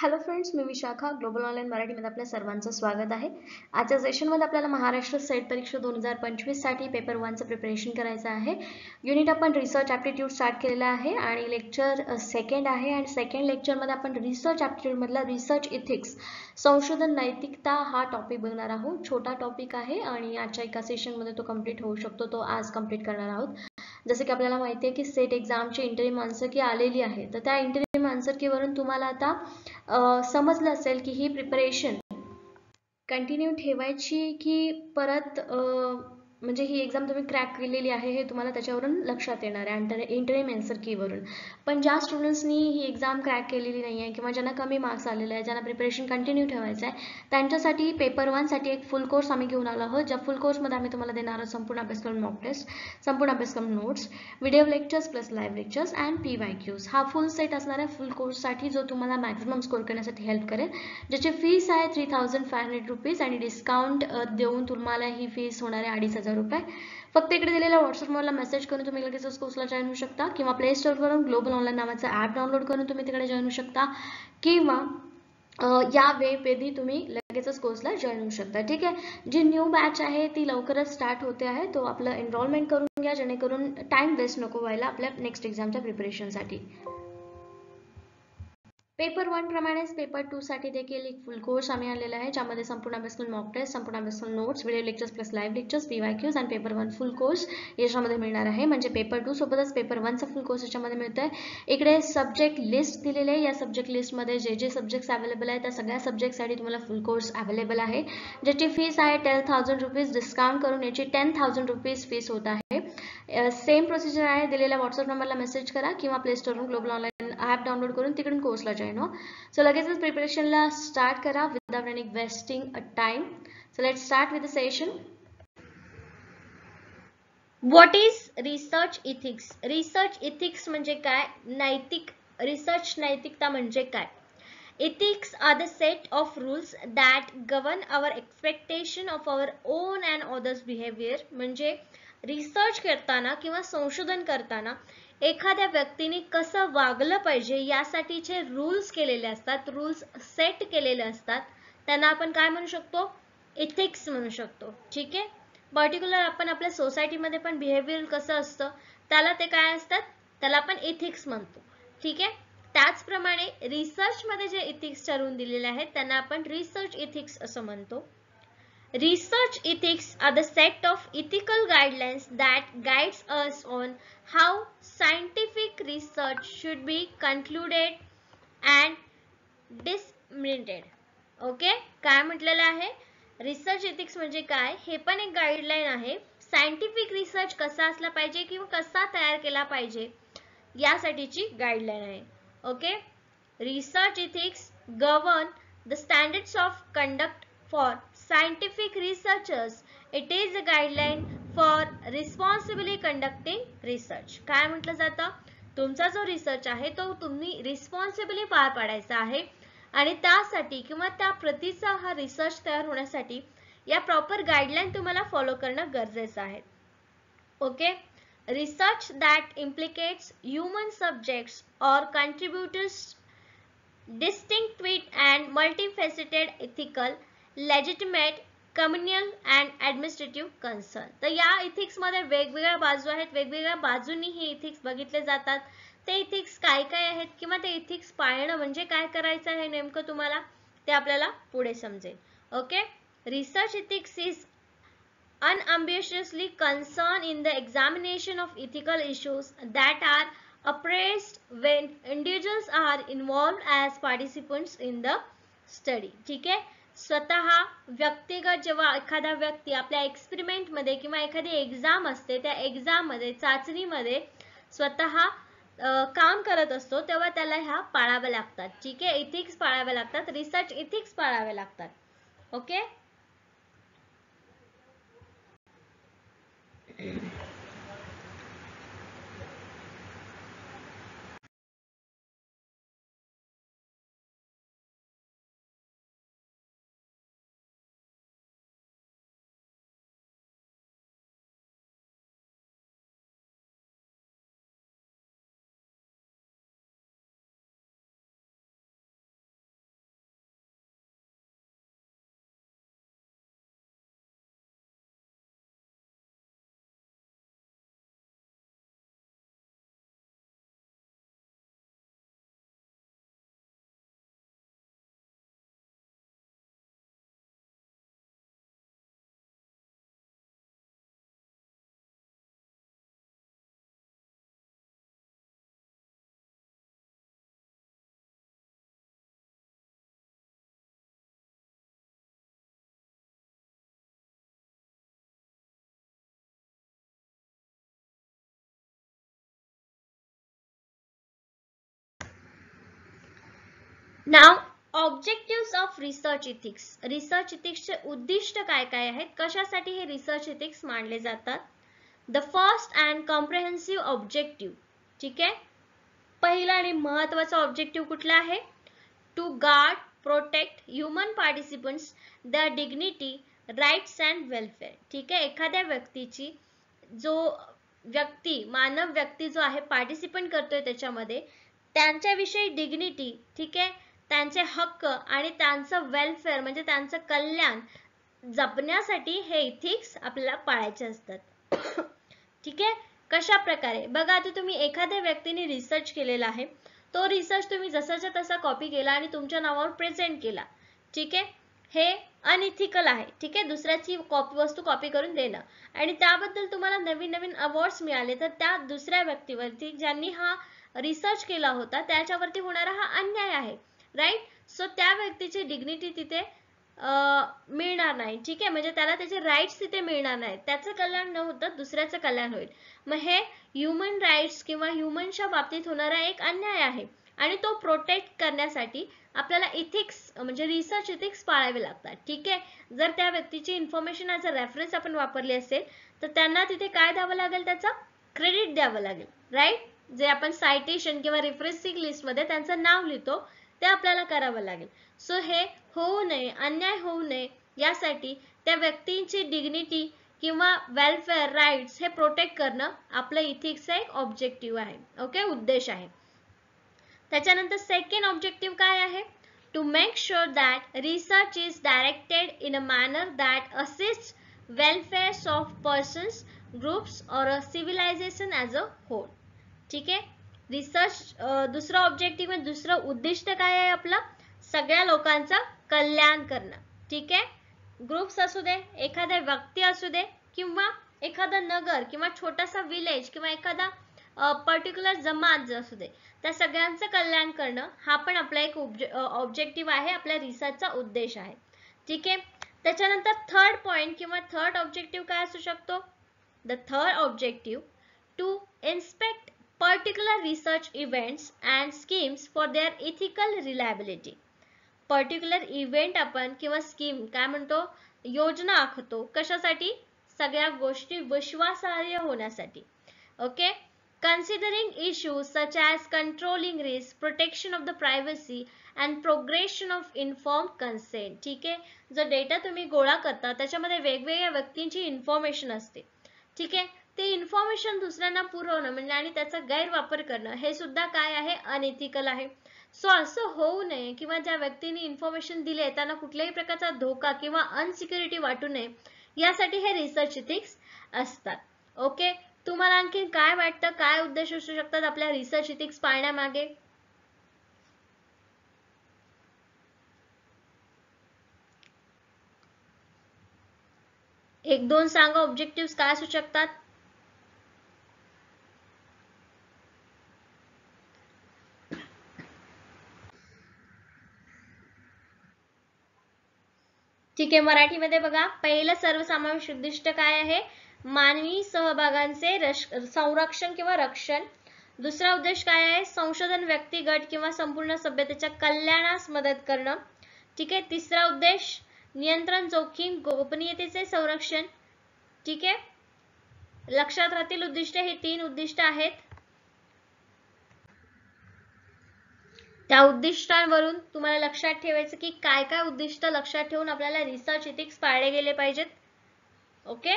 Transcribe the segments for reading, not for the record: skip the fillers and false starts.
Hello friends, मी Vishakha. Global online मराठीमध्ये आपल्या सर्वांचं स्वागत आहे. आजच्या सेशनमध्ये आपल्याला महाराष्ट्र सेट परीक्षा 2025 साठी पेपर 1चं प्रिपरेशन करायचं आहे. युनिट आपण रिसर्च ॲप्टिट्यूड स्टार्ट केलेला आहे आणि लेक्चर सेकंड आहे. आणि सेकंड लेक्चरमध्ये आपण रिसर्च ॲप्टिट्यूडमधला रिसर्च इथिक्स, संशोधन नैतिकता हा टॉपिक बघणार आहोत. छोटा टॉपिक आहे आणि आजच्या एका सेशनमध्ये तो कंप्लीट होऊ शकतो. तो आज कंप्लीट करणार आहोत. जसे की आपल्याला माहिती आहे की सेट एक्झामची इंटरिम आन्सर की आलेली आहे, तर त्या इंटरिम आन्सर कीवरून तुम्हाला आता समजलं असेल की ही प्रिपरेशन कंटिन्यू ठेवायची की परत म्हणजे ही एक्झाम तुम्ही क्रॅक केलेली आहे हे तुम्हाला त्याच्यावरून लक्षात येणार आहे इंटरिम आन्सर कीवरून. पण ज्या स्टुडंट्सनी ही एक्झाम क्रॅक केलेली नाही आहे किंवा ज्यांना कमी मार्क्स आलेले आहे, ज्यांना प्रिपरेशन कंटिन्यू ठेवायचं आहे, त्यांच्यासाठी पेपर 1 साठी एक फुल कोर्स आम्ही घेऊन आलो आहोत. ज्या फुल कोर्समध्ये आम्ही तुम्हाला देणार आहोत संपूर्ण अभ्यासक्रम मॉक टेस्ट, संपूर्ण अभ्यासक्रम notes, video lectures plus live lectures and PYQs. हा फुल सेट असणार आहे फुल कोर्ससाठी, जो तुम्हाला मॅक्झिमम स्कोर करण्यासाठी हेल्प करेल. ज्याची फीस आहे 3500 रुपीज आणि डिस्काउंट देऊन तुम्हाला ही फीस होणार आहे 2500 रुपये. फक्त इकडे दिलेल्या व्हॉट्सअप मला मेसेज करून तुम्ही लगेच कोर्सला जॉईन होऊ शकता किंवा प्ले स्टोअरवरून ग्लोबल ऑनलाईन नावाचं ॲप डाउनलोड करून तुम्ही तिकडे जॉईन होऊ शकता किंवा या वेळेआधी तुम्ही लगेचच कोर्सला जॉईन होऊ शकता. ठीक आहे. जी न्यू बॅच आहे ती लवकरच स्टार्ट होते आहे, तो आपलं एनरोलमेंट करून घ्या जेणेकरून टाइम वेस्ट नको व्हायला आपल्या नेक्स्ट एक्झामच्या प्रिपरेशनसाठी. पेपर 1 प्रमाणेच पेपर 2 साठी देखील एक फुल कोर्स आम्ही आणलेला आहे, ज्यामध्ये संपूर्ण अभ्यासक्रम मॉक टेस्ट, संपूर्ण अभ्यासक्रम notes, video lectures plus live lectures, PYQs आणि पेपर 1 फुल कोर्स याच्यामध्ये मिळणार आहे. म्हणजे पेपर 2 सोबतच पेपर 1चा फुल कोर्स याच्यामध्ये मिळतोय. इकडे सब्जेक्ट लिस्ट दिलेली आहे. या सब्जेक्ट लिस्टमध्ये जे जे सब्जेक्ट्स अवेलेबल आहेत त्या सगळ्या सब्जेक्टसाठी तुम्हाला फुल कोर्स अवेलेबल आहे, ज्याची फीस आहे 10,000 रुपीज. डिस्काउंट करून याची 10,000 रुपीज फीस होत आहे. सेम प्रोसिजर आहे. दिलेल्या व्हॉट्सअप नंबरला मेसेज करा किंवा प्ले स्टोअरवरून ग्लोबल ऑनलाईन ॲप डाउनलोड करून तिकडून कोर्सला जॉईन हो. सो लगेचच प्रिपरेशनला स्टार्ट करा without any wasting a time. So let's start with the session. What is research ethics? Research ethics म्हणजे काय? नैतिक रिसर्च नैतिकता म्हणजे काय? Ethics are the set of rules that govern our expectation of our own and others behavior. म्हणजे research करताना किंवा संशोधन करताना एखाद्या व्यक्तीने कसं वागलं पाहिजे यासाठीचे रूल्स केलेले असतात, रूल्स सेट केलेले असतात, त्यांना आपण काय म्हणू शकतो? इथिक्स म्हणू शकतो. ठीक आहे. पर्टिक्युलर आपण आपल्या सोसायटीमध्ये पण बिहेवियर कसं असतं त्याला ते काय असतात, त्याला आपण इथिक्स म्हणतो. ठीक आहे. त्याचप्रमाणे रिसर्च मध्ये जे इथिक्स ठरवून दिलेले आहेत त्यांना आपण रिसर्च इथिक्स असं म्हणतो. Research ethics are the set of ethical guidelines that guides us on how scientific research should be concluded and disseminated. Okay. काय म्हटलेलं आहे? रिसर्च इथिक्स म्हणजे काय हे पण एक गाइडलाइन आहे. सायंटिफिक रिसर्च कसा असला पाहिजे किंवा कसा तयार केला पाहिजे यासाठीची गाइडलाइन आहे. Okay, research ethics govern the standards of conduct for scientific researchers. It is a guideline for responsibly conducting research. काय म्हटलं जातं? तुमचा जो रिसर्च आहे तो तुम्ही रिस्पॉन्सिबली पार पाडायचा आहे आणि त्यासाठी किंवा त्या प्रतीचा हा रिसर्च तयार होण्यासाठी या प्रॉपर गाइडलाइन तुम्हाला फॉलो करणं गरजेचं आहे. Okay. Research that implicates human subjects or contributors distinct with and multifaceted ethical, legitimate, communal and administrative concern. तर या इथिक्स मध्ये वेगवेगळ्या बाजू आहेत, वेगवेगळ्या बाजूंनी हे इथिक्स बघितले जातात. ते इथिक्स काय काय आहेत किंवा ते इथिक्स पाळणं म्हणजे काय करायचं आहे नेमकं तुम्हाला ते आपल्याला पुढे समजेल. Okay. Research ethics is unambiguously concerned in the examination of ethical issues that are appraised when individuals are involved as participants in the study. ठीक आहे. स्वतः व्यक्तिगत जेव्हा एखादा व्यक्ती आपल्या एक्सपेरिमेंट मध्ये किंवा एखादी एक्झाम असते त्या एक्झाम मध्ये चाचणीमध्ये स्वतः काम करत असतो तेव्हा त्याला ह्या पाळाव्या लागतात. ठीक आहे. इथिक्स पाळाव्या लागतात, रिसर्च इथिक्स पाळाव्या लागतात. Okay. Now objectives of research ethics. Research इथिक्सचे उद्दिष्ट काय काय आहेत, कशासाठी हे रिसर्च इथिक्स मानले जातात. The first and comprehensive objective. ठीक आहे, पहिला आणि महत्वाचा ऑब्जेक्टिव्ह कुठला आहे, to guard protect human participants the dignity rights and welfare. ठीक आहे, एखाद्या व्यक्तीची जो व्यक्ती मानव व्यक्ती जो आहे पार्टिसिपेंट करतोय त्याच्यामध्ये, त्यांच्याविषयी डिग्निटी, ठीक आहे, त्यांचे हक्क आणि त्यांचं वेलफेअर म्हणजे त्यांचं कल्याण जपण्यासाठी हे इथिक्स आपल्याला पाळायचे असतात. ठीक आहे, कशा प्रकारे बघा, आता तुम्ही एखाद्या व्यक्तीने रिसर्च केलेला आहे, तो रिसर्च तुम्ही जसाच्या तसा कॉपी केला आणि तुमच्या नावावर प्रेझेंट केला. ठीक आहे, हे अनइथिकल आहे. ठीक आहे, दुसऱ्याची वस्तू कॉपी करून देणं आणि त्याबद्दल तुम्हाला नवीन नवीन अवॉर्ड्स मिळाले तर त्या दुसऱ्या व्यक्तीवरती ज्यांनी हा रिसर्च केला होता त्याच्यावरती होणारा हा अन्याय आहे. राईट, सो त्या व्यक्तीची डिग्निटी तिथे मिळणार नाही. ठीक आहे, म्हणजे त्याला त्याचे राईट्स तिथे मिळणार नाहीत, त्याचं कल्याण न होतं दुसऱ्याचं कल्याण होईल. मग हे ह्युमन राईट्स किंवा ह्युमनच्या बाबतीत होणारा एक अन्याय आहे आणि तो प्रोटेक्ट करण्यासाठी आपल्याला इथिक्स म्हणजे रिसर्च इथिक्स पाळावे लागतात. ठीक आहे, जर त्या व्यक्तीची इन्फॉर्मेशन ॲज अ रेफरन्स आपण वापरली असेल तर त्यांना तिथे काय द्यावं लागेल, त्याचं क्रेडिट द्यावं लागेल. राईट, जे आपण सायटेशन किंवा रेफरन्सिंग लिस्ट मध्ये त्यांचं नाव लिहितो ते आपल्याला करावं लागेल. सो हे होऊ नये, अन्याय होऊ नये यासाठी त्या व्यक्तींची डिग्निटी किंवा वेलफेअर राईट्स हे प्रोटेक्ट करणं आपलं इथिक्सचा एक ऑब्जेक्टिव्ह आहे. ओके, उद्देश आहे. त्याच्यानंतर सेकंड ऑब्जेक्टिव्ह काय आहे, to make sure that research is directed in a manner that assist welfares of persons, groups और सिव्हिलायझेशन ॲज अ होल. ठीक आहे, रिसर्च दुसरा ऑब्जेक्टिव्ह दुसरं उद्दिष्ट काय आहे आपलं, सगळ्या लोकांचं कल्याण करणं. ठीक आहे, ग्रुप्स असू दे, एखाद्या व्यक्ती असू दे किंवा एखादा नगर किंवा छोटासा विलेज किंवा एखादा पर्टिक्युलर जमात असू दे, त्या सगळ्यांचं कल्याण करणं हा पण आपला एक ऑब्जेक्टिव्ह आहे, आपल्या रिसर्चचा उद्देश आहे. ठीक आहे, त्याच्यानंतर थर्ड पॉइंट किंवा थर्ड ऑब्जेक्टिव्ह काय असू शकतो, the third objective to inspect particular research events and schemes for their ethical reliability. Particular event आपण किंवा स्कीम काय म्हणतो, योजना आखतो कशासाठी, सगळ्या गोष्टी विश्वासार्ह होण्यासाठी. Okay, considering issues such as controlling risk, protection of the privacy and progression of informed consent. ठीक आहे, जो डेटा तुम्ही गोळा करता त्याच्यामध्ये वेगवेगळ्या व्यक्तींची इन्फॉर्मेशन असते. ठीक आहे, ते इन्फॉर्मेशन दुसऱ्यांना पुरवणं म्हणजे आणि त्याचा गैरवापर करणं हे सुद्धा काय आहे, अनइथिकल आहे. सो असं होऊ नये किंवा ज्या व्यक्तीने इन्फॉर्मेशन दिले त्यांना कुठल्याही प्रकारचा धोका किंवा अनसिक्युरिटी वाटू नये यासाठी हे रिसर्च इथिक्स असतात. ओके, तुम्हाला आणखी काय वाटतं, काय उद्देश असू शकतात आपल्या रिसर्च इथिक्स पाळण्यामागे. एक दोन सांगा, ऑब्जेक्टिव्ह काय असू शकतात. ठीक आहे, मराठीमध्ये बघा, पहिलं सर्वसमावेश उद्दिष्ट काय आहे, मानवी सहभागांचे संरक्षण किंवा रक्षण. दुसरा उद्देश काय आहे, संशोधन व्यक्तिगत किंवा संपूर्ण सभ्यतेच्या कल्याणास मदत करणं. ठीक आहे, तिसरा उद्देश नियंत्रण, जोखीम, गोपनीयतेचे संरक्षण. ठीक आहे, लक्षात राहतील उद्दिष्ट, हे 3 उद्दिष्ट आहेत. त्या उद्दिष्टांवरून तुम्हाला लक्षात ठेवायचं की काय काय उद्दिष्ट लक्षात ठेवून आपल्याला रिसर्च इथिक्स पाळले गेले पाहिजेत. ओके,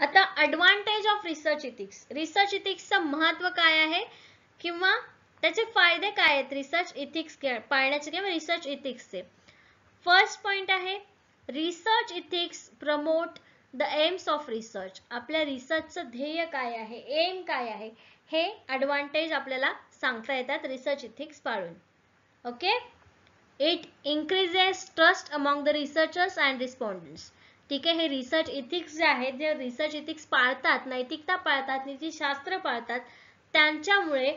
आता advantage of research ethics. Research इथिक्सचं महत्त्व काय आहे किंवा त्याचे फायदे काय आहेत रिसर्च इथिक्स पाळण्याचे किंवा रिसर्च इथिक्सचे. फर्स्ट पॉइंट आहे, research ethics promote the AIIMS of research. आपल्या रिसर्चचं ध्येय काय आहे, एम काय आहे, हे ॲडव्हान्टेज आपल्याला सांगता येतात रिसर्च इथिक्स पाळून. Okay, it increases trust among the researchers and respondents. ठीक आहे, हे रिसर्च इथिक्स जे आहेत, जे रिसर्च इथिक्स पाळतात, नैतिकता पाळतात, नीतिशास्त्र पाळतात, त्यांच्यामुळे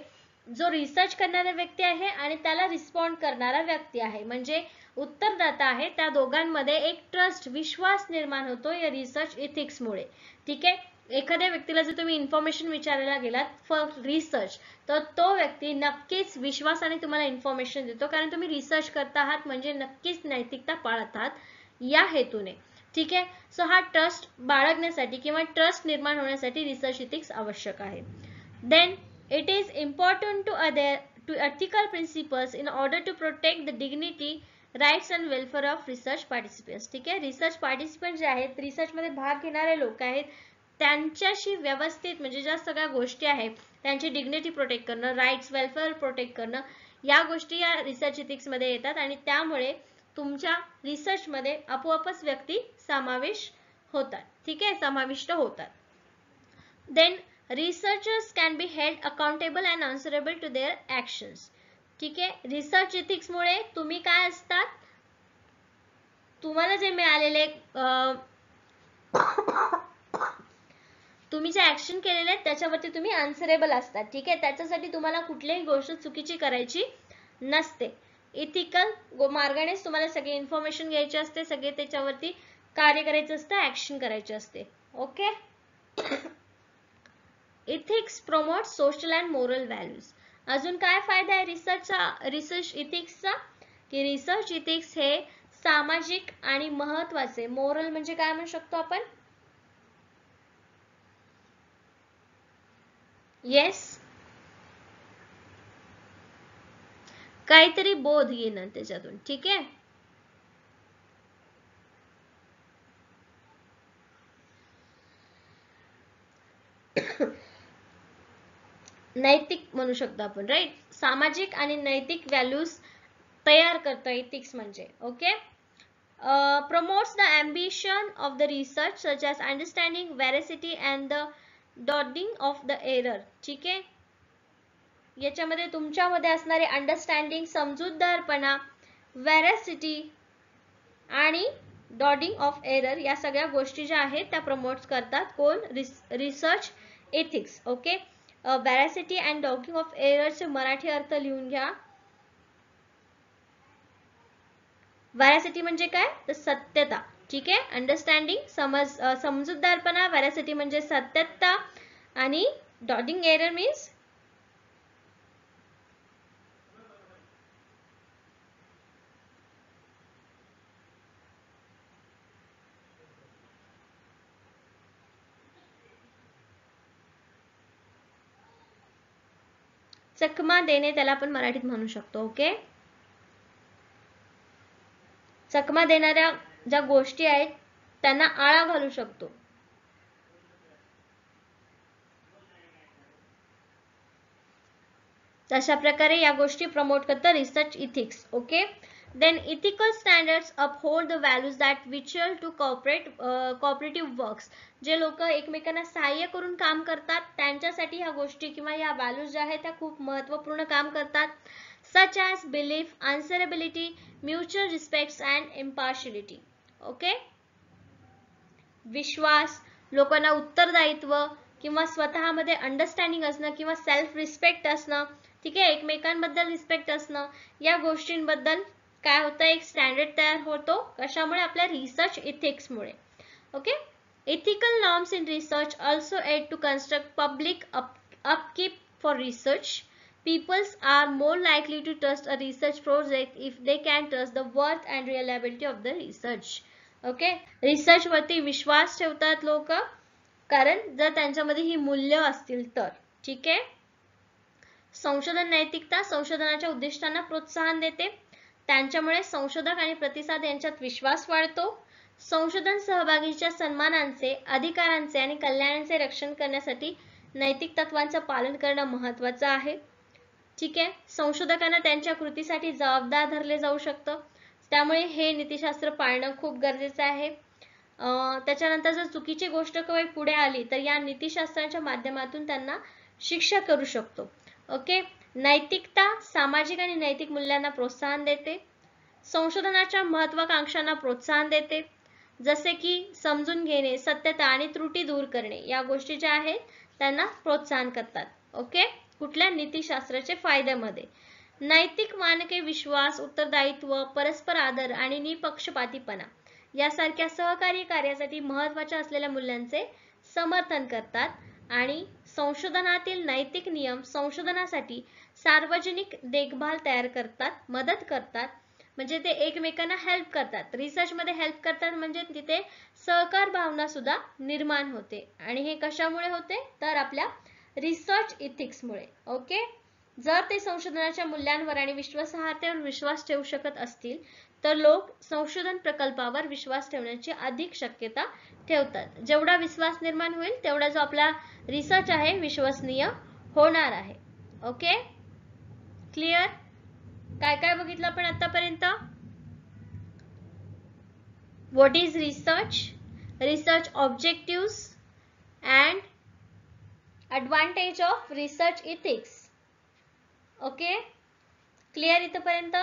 जो रिसर्च करणारा व्यक्ती आहे आणि त्याला रिस्पॉन्ड करणारा व्यक्ती आहे म्हणजे उत्तरदाता आहे, त्या दोघांमध्ये एक ट्रस्ट, विश्वास निर्माण होतो या रिसर्च इथिक्समुळे. ठीक आहे, एखाद्या व्यक्तीला जर तुम्ही इन्फॉर्मेशन विचारायला गेलात फॉर रिसर्च, तर तो व्यक्ती नक्कीच विश्वासाने तुम्हाला इन्फॉर्मेशन देतो, कारण तुम्ही रिसर्च करता आहात म्हणजे नक्कीच नैतिकता पाळत आहात या हेतूने. ठीक आहे. सो हा ट्रस्ट बाळगण्यासाठी किंवा ट्रस्ट निर्माण होण्यासाठी रिसर्च इथिक्स आवश्यक आहे. Then it is important to other to ethical principles in order to protect the dignity, rights and welfare of research participants. ठीक आहे. रिसर्च पार्टिसिपेंट जे आहेत, रिसर्च मध्ये भाग घेणारे लोक आहेत, त्यांच्याशी व्यवस्थित म्हणजे ज्या सगळ्या गोष्टी आहेत त्यांची डिग्निटी प्रोटेक्ट करणं, राइट्स वेलफेअर प्रोटेक्ट करणं, या गोष्टी या रिसर्च इथिक्स मध्ये येतात आणि त्यामुळे तुमच्या रिसर्च मध्ये आपोआपच व्यक्ती समावेश होतात. ठीक आहे, समाविष्ट होतात. Then researchers can be held accountable and answerable to their actions. ठीक आहे. रिसर्च इथिक्स मुळे तुम्ही काय असतात, तुम्हाला जे मिळालेले तुम्ही जे ऍक्शन केलेले आहेत त्याच्यावरती तुम्ही आन्सरेबल असतात. ठीक आहे. त्याच्यासाठी तुम्हाला कुठलीही गोष्ट चुकीची करायची नसते. इथिकल मार्गानेच तुम्हाला सगळी इन्फॉर्मेशन घ्यायची असते, सगळे त्याच्यावरती कार्य करायचं असतं, ऍक्शन करायचे असते. Okay. Ethics promote social and moral values. अजून काय फायदा आहे रिसर्च इथिक्सचा, की रिसर्च इथिक्स हे सामाजिक आणि महत्वाचे, मोरल म्हणजे काय म्हणू शकतो आपण, येस, काहीतरी बोध येणं त्याच्यातून. ठीक आहे. नैतिक म्हणू शकतो आपण, राईट. सामाजिक आणि नैतिक व्हॅल्यूज तयार करतो इथिक्स म्हणजे. Okay. promotes the ambition of the research such as understanding veracity and the dodging of the error. ठीक आहे. याच्यामध्ये तुमच्यामध्ये असणारे अंडरस्टँडिंग, समजूतदारपणा, व्हेरॅसिटी आणि डॉडिंग ऑफ एरर या सगळ्या गोष्टी ज्या आहेत त्या प्रमोट करतात कोण, research ethics. Okay. Veracity and dogging of एररचे मराठी अर्थ लिहून घ्या. व्हेरॅसिटी म्हणजे काय, तर सत्यता. ठीक आहे. अंडरस्टँडिंग समजूतदारपणा, व्हेरॅसिटी म्हणजे सत्यता आणि डॉडिंग एरर मीन्स चकमा देणे, त्याला आपण मराठीत म्हणू शकतो. ओके. चकमा देणाऱ्या ज्या गोष्टी आहेत त्यांना आळा घालू शकतो. तशा प्रकारे या गोष्टी प्रमोट करतात research ethics. Okay. Then ethical standards uphold the values that which'll to cooperative works. जे लोक एकमेकांना सहाय्य करून काम करतात त्यांच्यासाठी ह्या गोष्टी किंवा या व्हॅल्यूज ज्या आहेत त्या खूप महत्त्वपूर्ण काम करतात. such as belief, answerability, mutual respects and impartiality. Okay. विश्वास, लोकांना उत्तरदायित्व किंवा स्वतःमध्ये अंडरस्टँडिंग असणं किंवा सेल्फ रिस्पेक्ट असणं. ठीक आहे. एकमेकांबद्दल रिस्पेक्ट असणं, या गोष्टींबद्दल काय होतं, एक स्टँडर्ड तयार होतो. कशामुळे, आपल्या रिसर्च इथिक्समुळे. Okay. ethical norms in research also aid to construct public upkeep for research. Peoples are more likely to trust a research project if they can trust the worth and reliability of the research. Okay. Research वरती विश्वास ठेवतात लोक, कारण जर त्यांच्यामध्ये ही मूल्य असतील तर. ठीक आहे. संशोधन नैतिकता संशोधनाच्या उद्दिष्टांना प्रोत्साहन देते. त्यांच्यामुळे संशोधक आणि प्रतिसाद यांच्यात विश्वास वाढतो. संशोधन सहभागीच्या सन्मानांचे, अधिकारांचे आणि कल्याणाचे रक्षण करण्यासाठी नैतिक तत्वांचं पालन करणं महत्त्वाचं आहे. ठीक आहे. संशोधकांना त्यांच्या कृतीसाठी जबाबदार धरले जाऊ शकतं, त्यामुळे हे नीतिशास्त्र पाळणं खूप गरजेचं आहे. त्याच्यानंतर जर चुकीची गोष्ट काही पुढे आली तर या नीतिशास्त्राच्या माध्यमातून त्यांना शिक्षा करू शकतो. ओके. नैतिकता सामाजिक आणि नैतिक मूल्यांना प्रोत्साहन देते. संशोधनाच्या महत्वाकांक्षांना प्रोत्साहन देते, जसे की समजून घेणे, सत्यता आणि त्रुटी दूर करणे, या गोष्टी ज्या आहेत त्यांना प्रोत्साहन करतात. ओके. कुठल्या नीतिशास्त्राचे फायद्यामध्ये नैतिक मानके, विश्वास, उत्तरदायित्व, परस्पर आदर आणि निपक्षपातीपणा यासारख्या सहकारी कार्यासाठी महत्त्वाच्या असलेल्या मूल्यांचे समर्थन करतात आणि संशोधनातील नैतिक नियम संशोधनासाठी सार्वजनिक देखभाल तयार करतात, मदत करतात. म्हणजे ते एकमेकांना हेल्प करतात, रिसर्च मध्ये हेल्प करतात, म्हणजे तिथे सहकार भावना सुद्धा निर्माण होते. आणि हे कशामुळे होते तर आपल्या रिसर्च इथिक्समुळे. ओके, जर ते संशोधनाच्या मूल्यांवर आणि विश्वासार्हतेवर विश्वास ठेवू शकत असतील तर लोक संशोधन प्रकल्पावर विश्वास ठेवण्याची अधिक शक्यता ठेवतात. जेवढा विश्वास निर्माण होईल तेवढा जो आपला रिसर्च आहे विश्वसनीय होणार आहे. Okay, clear? काय काय बघितलं आपण आतापर्यंत? What is research, research objectives and advantage of research ethics. Okay, clear इथपर्यंत?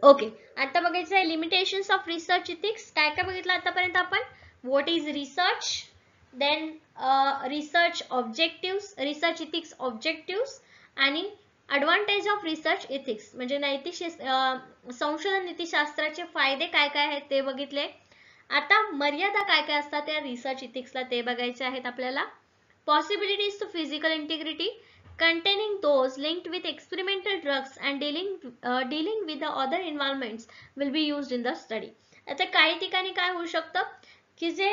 ओके, आता बघायचं आहे लिमिटेशन्स ऑफ रिसर्च इथिक्स. काय काय बघितलं आतापर्यंत आपण? What is research, then research objectives, research ethics objectives आणि ॲडव्हान्टेज ऑफ रिसर्च इथिक्स म्हणजे नैतिक संशोधन नीतिशास्त्राचे फायदे काय काय आहेत ते बघितले. आता मर्यादा काय काय असतात या रिसर्च इथिक्सला ते बघायचे आहेत आपल्याला. Possibilities to physical integrity containing those linked with experimental drugs and dealing with the other environments will be used in the study. आता काही ठिकाणी काय होऊ शकतं की जे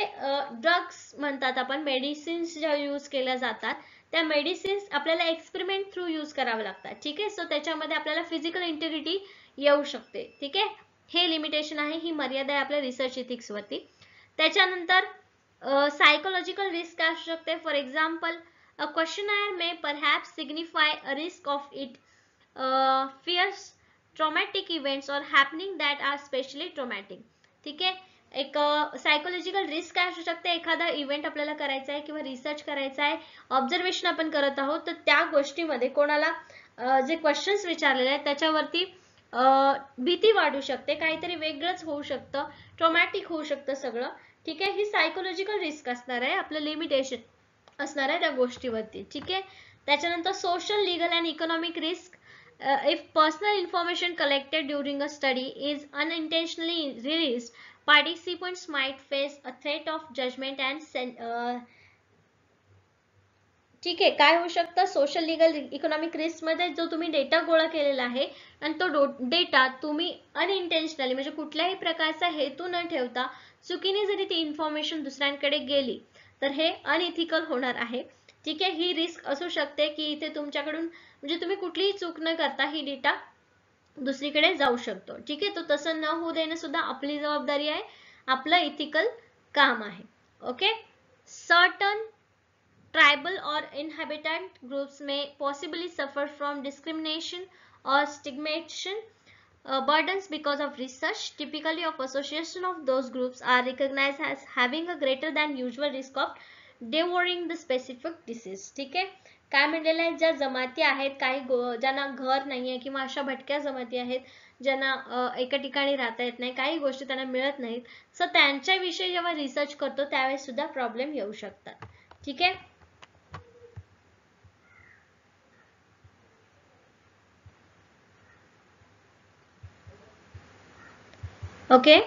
ड्रग्स म्हणतात आपण, मेडिसिन्स ज्या यूज केल्या जातात त्या मेडिसिन्स आपल्याला एक्सपेरिमेंट थ्रू यूज करावे लागतात. ठीक आहे, सो त्याच्यामध्ये आपल्याला फिजिकल इंटिग्रिटी येऊ शकते. ठीक आहे, हे लिमिटेशन आहे, ही मर्यादा आहे आपल्या रिसर्च इथिक्स वरती. त्याच्यानंतर सायकोलॉजिकल रिस्क असू शकते. For example, a questionnaire may perhaps signify a risk of it fears traumatic events or happening that are specially traumatic. ठीक आहे, एक सायकोलॉजिकल रिस्क काय असू शकते, एखादा इव्हेंट आपल्याला करायचा आहे किंवा रिसर्च करायचा आहे, ऑब्झर्वेशन आपण करत आहोत, तर त्या गोष्टीमध्ये कोणाला जे क्वेश्चन्स विचारलेले आहेत त्याच्यावरती भीती वाढू शकते, काहीतरी वेगळंच होऊ शकतं, ट्रॉमॅटिक होऊ शकतं सगळं. ठीक आहे, ही सायकोलॉजिकल रिस्क असणार आहे, आपलं लिमिटेशन असणार आहे त्या गोष्टीवरती. ठीक आहे, त्याच्यानंतर social, legal and economic risk. If personal information collected during a study is unintentionally released, participants might face a threat of judgment and ठीक आहे, काय होऊ शकतं सोशल, लीगल, इकॉनॉमिक रिस्क मध्ये जो तुम्ही डेटा गोळा केलेला आहे आणि तो डेटा तुम्ही अनइंटेन्शनली म्हणजे कुठल्याही प्रकारचा हेतू न ठेवता चुकीने जरी ती इन्फॉर्मेशन दुसऱ्यांकडे गेली तर हे अनइथिकल होणार आहे. ठीक आहे, ही रिस्क असू शकते की इथे तुमच्याकडून म्हणजे तुम्ही कुठलीही चूक न करता ही डेटा दुसरीकडे जाऊ शकतो. ठीक आहे, तो तसं न होऊ देणं सुद्धा आपली जबाबदारी आहे, आपलं इथिकल काम आहे. Okay, certain tribal or inhabitant groups may possibly suffer from discrimination or stigmatization burdens because of research. Typically of association of those groups are recognized as having a greater than usual risk of devouring the specific disease. ठीक आहे, काय म्हणलेलं आहे, ज्या जमाती आहेत, काही ज्यांना घर नाहीये किंवा अशा भटक्या जमाती आहेत ज्यांना एका ठिकाणी राहता येत नाही, काही गोष्टी त्यांना मिळत नाहीत, सो त्यांच्याविषयी जेव्हा रिसर्च करतो त्यावेळेस सुद्धा प्रॉब्लेम येऊ शकतात. ठीक आहे, okay.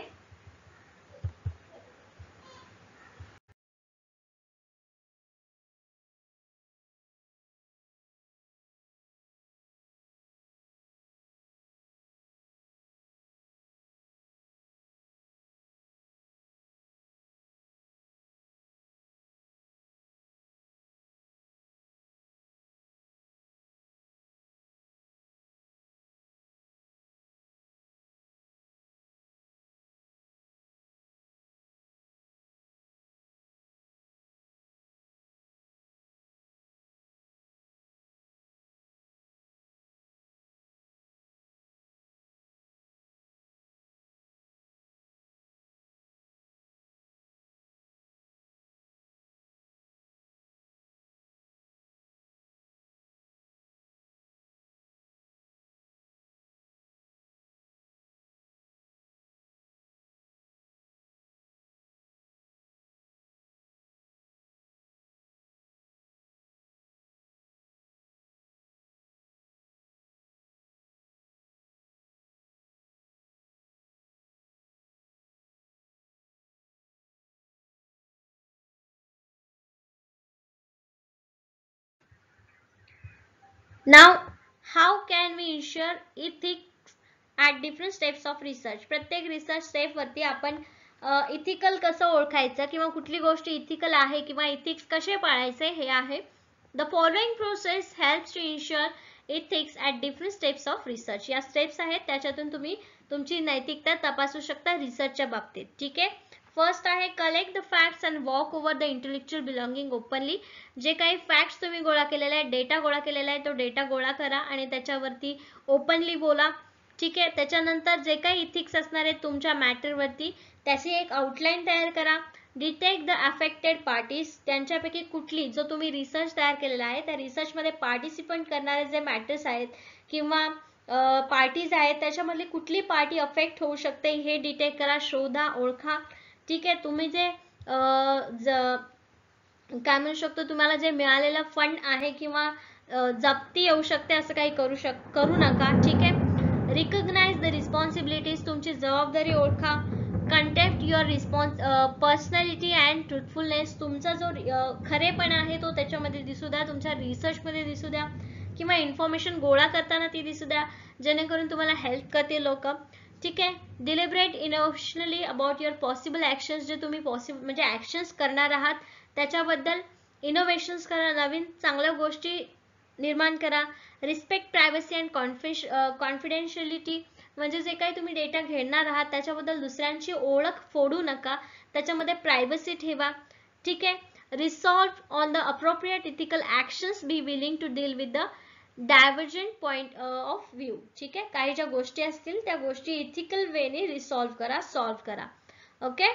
Now how can we ensure ethics at different steps of research. प्रत्येक रिसर्च स्टेप वरती आपण इथिकल कसं ओळखायचं किंवा कुठली गोष्ट इथिकल आहे किंवा इथिक्स कसे पाळायचे हे आहे. The following process helps to ensure ethics at different steps of research. या स्टेप्स आहेत, त्याच्यातून तुम्ही तुमची नैतिकता तपासू शकता रिसर्चच्या बाबतीत. ठीक आहे. फर्स्ट आहे collect the facts and walk over the intellectual belonging openly. जे काही फॅक्ट्स तुम्ही गोळा केलेला आहे, डेटा गोळा केलेला आहे, तो डेटा गोळा करा आणि त्याच्यावरती ओपनली बोला. ठीक आहे. त्याच्यानंतर जे काही इथिक्स असणार आहेत तुमच्या मॅटरवरती त्याची एक आउटलाईन तयार करा. Detect the affected parties. त्यांच्यापैकी कुठली, जो तुम्ही रिसर्च तयार केलेला आहे त्या रिसर्चमध्ये पार्टिसिपेंट करणारे जे मॅटर्स आहेत किंवा पार्टीज आहेत त्याच्यामधली कुठली पार्टी अफेक्ट होऊ शकते हे डिटेक्ट करा, शोधा, ओळखा. ठीक आहे. तुम्ही जे काय म्हणू शकतो, तुम्हाला जे मिळालेला फंड आहे किंवा जप्ती येऊ शकते असं काही करू नका. ठीक आहे. Recognise the responsibilities. तुमची जबाबदारी ओळखा. Contact your personality and truthfulness. तुमचा जो खरेपणा आहे तो त्याच्यामध्ये दिसू द्या, तुमच्या रिसर्चमध्ये दिसू द्या किंवा इन्फॉर्मेशन गोळा करताना ती दिसू द्या, जेणेकरून तुम्हाला हेल्प करतील लोक. ठीक आहे. डिलिब्रेट इनोव्हेशनली अबाउट युअर पॉसिबल ऍक्शन्स. जे तुम्ही म्हणजे ऍक्शन्स करणार आहात त्याच्याबद्दल इनोव्हेशन्स करा, नवीन चांगल्या गोष्टी निर्माण करा. Respect privacy and confidentiality. म्हणजे जे काही तुम्ही डेटा घेणार आहात त्याच्याबद्दल दुसऱ्यांची ओळख फोडू नका, त्याच्यामध्ये प्रायव्हसी ठेवा. ठीक आहे. Resolve on the appropriate ethical actions. Be willing to deal with the divergent point of view. ठीक आहे. काही ज्या गोष्टी असतील त्या गोष्टी इथिकल वेने रिसॉल्व करा, सॉल्व्ह करा. ओके.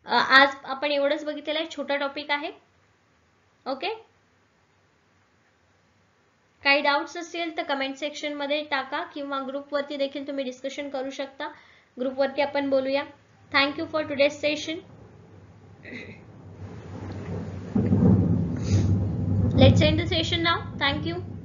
आज आपण एवढंच बघितलेलं आहे, छोटा टॉपिक आहे. ओके. काही डाऊट्स असतील तर कमेंट सेक्शन मध्ये टाका किंवा ग्रुपवरती देखील तुम्ही डिस्कशन करू शकता. ग्रुपवरती आपण बोलूया. Thank you for today's session. Let's end the session now. Thank you.